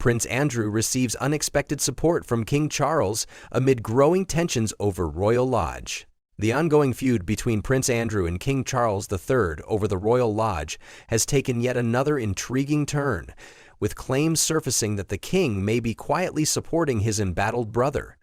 Prince Andrew receives unexpected support from King Charles amid growing tensions over Royal Lodge. The ongoing feud between Prince Andrew and King Charles III over the Royal Lodge has taken yet another intriguing turn, with claims surfacing that the king may be quietly supporting his embattled brother.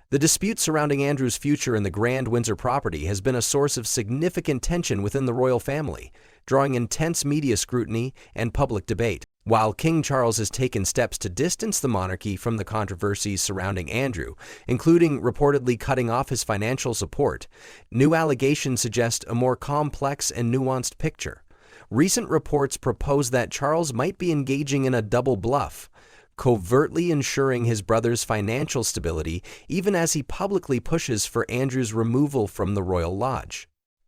The dispute surrounding Andrew's future in the Grand Windsor property has been a source of significant tension within the royal family, drawing intense media scrutiny and public debate. While King Charles has taken steps to distance the monarchy from the controversies surrounding Andrew, including reportedly cutting off his financial support, new allegations suggest a more complex and nuanced picture. Recent reports propose that Charles might be engaging in a double bluff, covertly ensuring his brother's financial stability even as he publicly pushes for Andrew's removal from the Royal Lodge.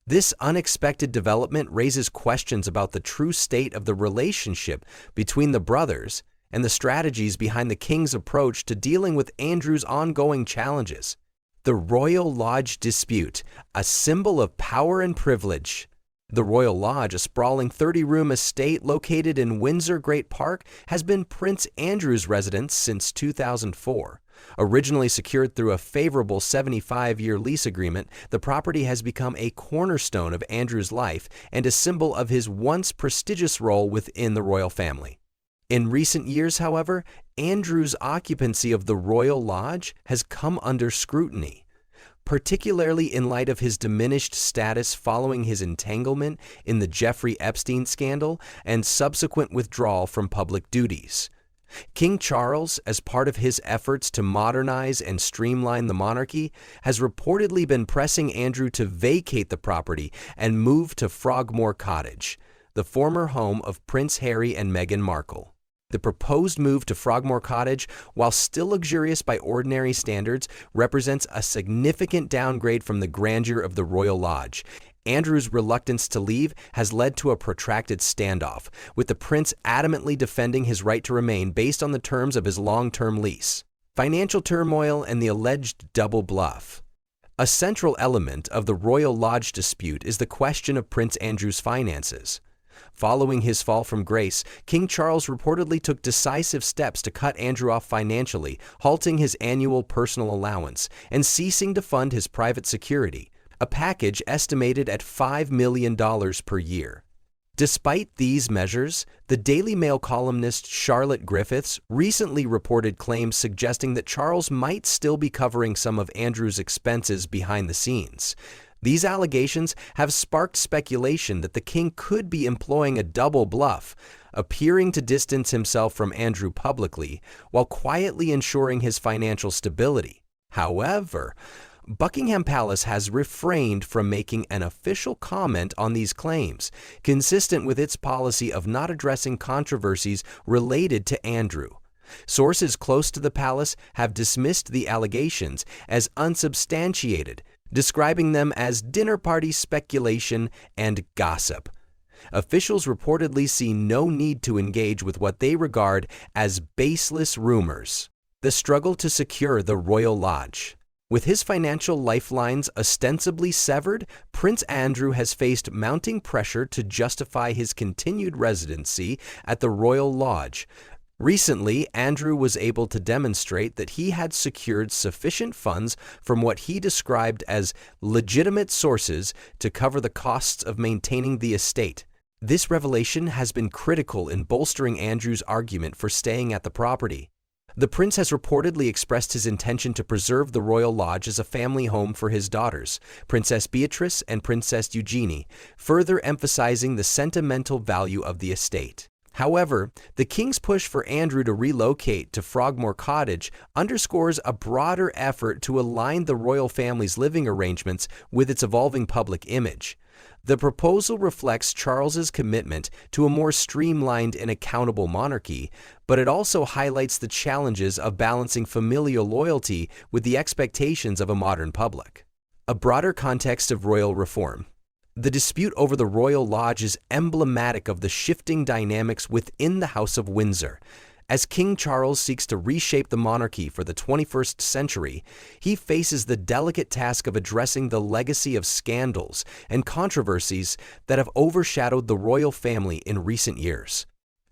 This unexpected development raises questions about the true state of the relationship between the brothers and the strategies behind the king's approach to dealing with Andrew's ongoing challenges. The Royal Lodge dispute, a symbol of power and privilege. The Royal Lodge, a sprawling 30-room estate located in Windsor Great Park, has been Prince Andrew's residence since 2004. Originally secured through a favorable 75-year lease agreement, the property has become a cornerstone of Andrew's life and a symbol of his once prestigious role within the royal family. In recent years, however, Andrew's occupancy of the Royal Lodge has come under scrutiny, particularly in light of his diminished status following his entanglement in the Jeffrey Epstein scandal and subsequent withdrawal from public duties. King Charles, as part of his efforts to modernize and streamline the monarchy, has reportedly been pressing Andrew to vacate the property and move to Frogmore Cottage, the former home of Prince Harry and Meghan Markle. The proposed move to Frogmore Cottage, while still luxurious by ordinary standards, represents a significant downgrade from the grandeur of the Royal Lodge. Andrew's reluctance to leave has led to a protracted standoff, with the prince adamantly defending his right to remain based on the terms of his long-term lease. Financial turmoil and the alleged double bluff. A central element of the Royal Lodge dispute is the question of Prince Andrew's finances. Following his fall from grace, King Charles reportedly took decisive steps to cut Andrew off financially, halting his annual personal allowance and ceasing to fund his private security, a package estimated at $5 million per year. Despite these measures, the Daily Mail columnist Charlotte Griffiths recently reported claims suggesting that Charles might still be covering some of Andrew's expenses behind the scenes. These allegations have sparked speculation that the king could be employing a double bluff, appearing to distance himself from Andrew publicly while quietly ensuring his financial stability. However, Buckingham Palace has refrained from making an official comment on these claims, consistent with its policy of not addressing controversies related to Andrew. Sources close to the palace have dismissed the allegations as unsubstantiated, describing them as dinner party speculation and gossip. Officials reportedly see no need to engage with what they regard as baseless rumors. The struggle to secure the Royal Lodge. With his financial lifelines ostensibly severed, Prince Andrew has faced mounting pressure to justify his continued residency at the Royal Lodge. Recently, Andrew was able to demonstrate that he had secured sufficient funds from what he described as legitimate sources to cover the costs of maintaining the estate. This revelation has been critical in bolstering Andrew's argument for staying at the property. The prince has reportedly expressed his intention to preserve the Royal Lodge as a family home for his daughters, Princess Beatrice and Princess Eugenie, further emphasizing the sentimental value of the estate. However, the king's push for Andrew to relocate to Frogmore Cottage underscores a broader effort to align the royal family's living arrangements with its evolving public image. The proposal reflects Charles's commitment to a more streamlined and accountable monarchy, but it also highlights the challenges of balancing familial loyalty with the expectations of a modern public. A broader context of royal reform. The dispute over the Royal Lodge is emblematic of the shifting dynamics within the House of Windsor. As King Charles seeks to reshape the monarchy for the 21st century, he faces the delicate task of addressing the legacy of scandals and controversies that have overshadowed the royal family in recent years.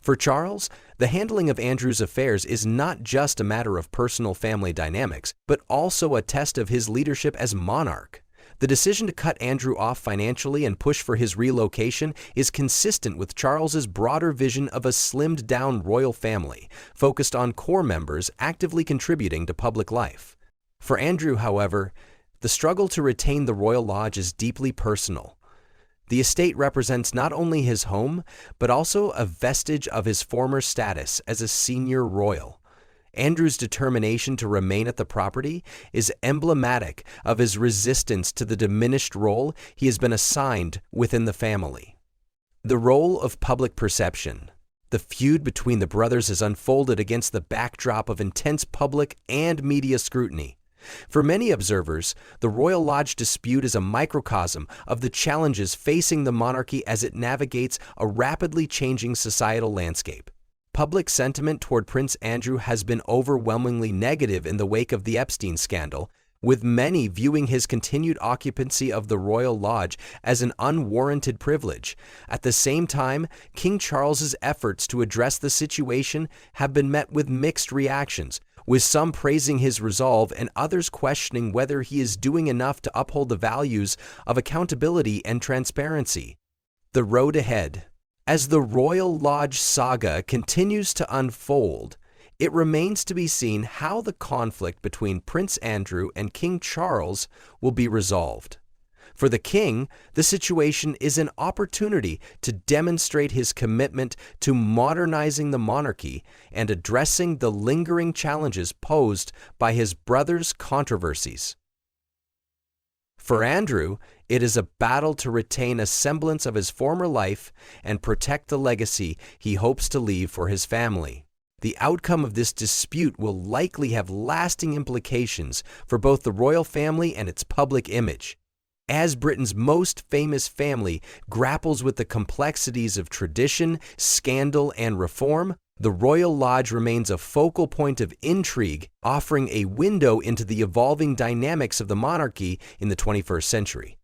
For Charles, the handling of Andrew's affairs is not just a matter of personal family dynamics, but also a test of his leadership as monarch. The decision to cut Andrew off financially and push for his relocation is consistent with Charles's broader vision of a slimmed-down royal family, focused on core members actively contributing to public life. For Andrew, however, the struggle to retain the royal lodge is deeply personal. The estate represents not only his home, but also a vestige of his former status as a senior royal. Andrew's determination to remain at the property is emblematic of his resistance to the diminished role he has been assigned within the family. The role of public perception. The feud between the brothers is unfolded against the backdrop of intense public and media scrutiny. For many observers, the Royal Lodge dispute is a microcosm of the challenges facing the monarchy as it navigates a rapidly changing societal landscape. Public sentiment toward Prince Andrew has been overwhelmingly negative in the wake of the Epstein scandal, with many viewing his continued occupancy of the Royal Lodge as an unwarranted privilege. At the same time, King Charles's efforts to address the situation have been met with mixed reactions, with some praising his resolve and others questioning whether he is doing enough to uphold the values of accountability and transparency. The road ahead. As the Royal Lodge saga continues to unfold, it remains to be seen how the conflict between Prince Andrew and King Charles will be resolved. For the king, the situation is an opportunity to demonstrate his commitment to modernizing the monarchy and addressing the lingering challenges posed by his brother's controversies. For Andrew, it is a battle to retain a semblance of his former life and protect the legacy he hopes to leave for his family. The outcome of this dispute will likely have lasting implications for both the royal family and its public image. As Britain's most famous family grapples with the complexities of tradition, scandal, and reform, the Royal Lodge remains a focal point of intrigue, offering a window into the evolving dynamics of the monarchy in the 21st century.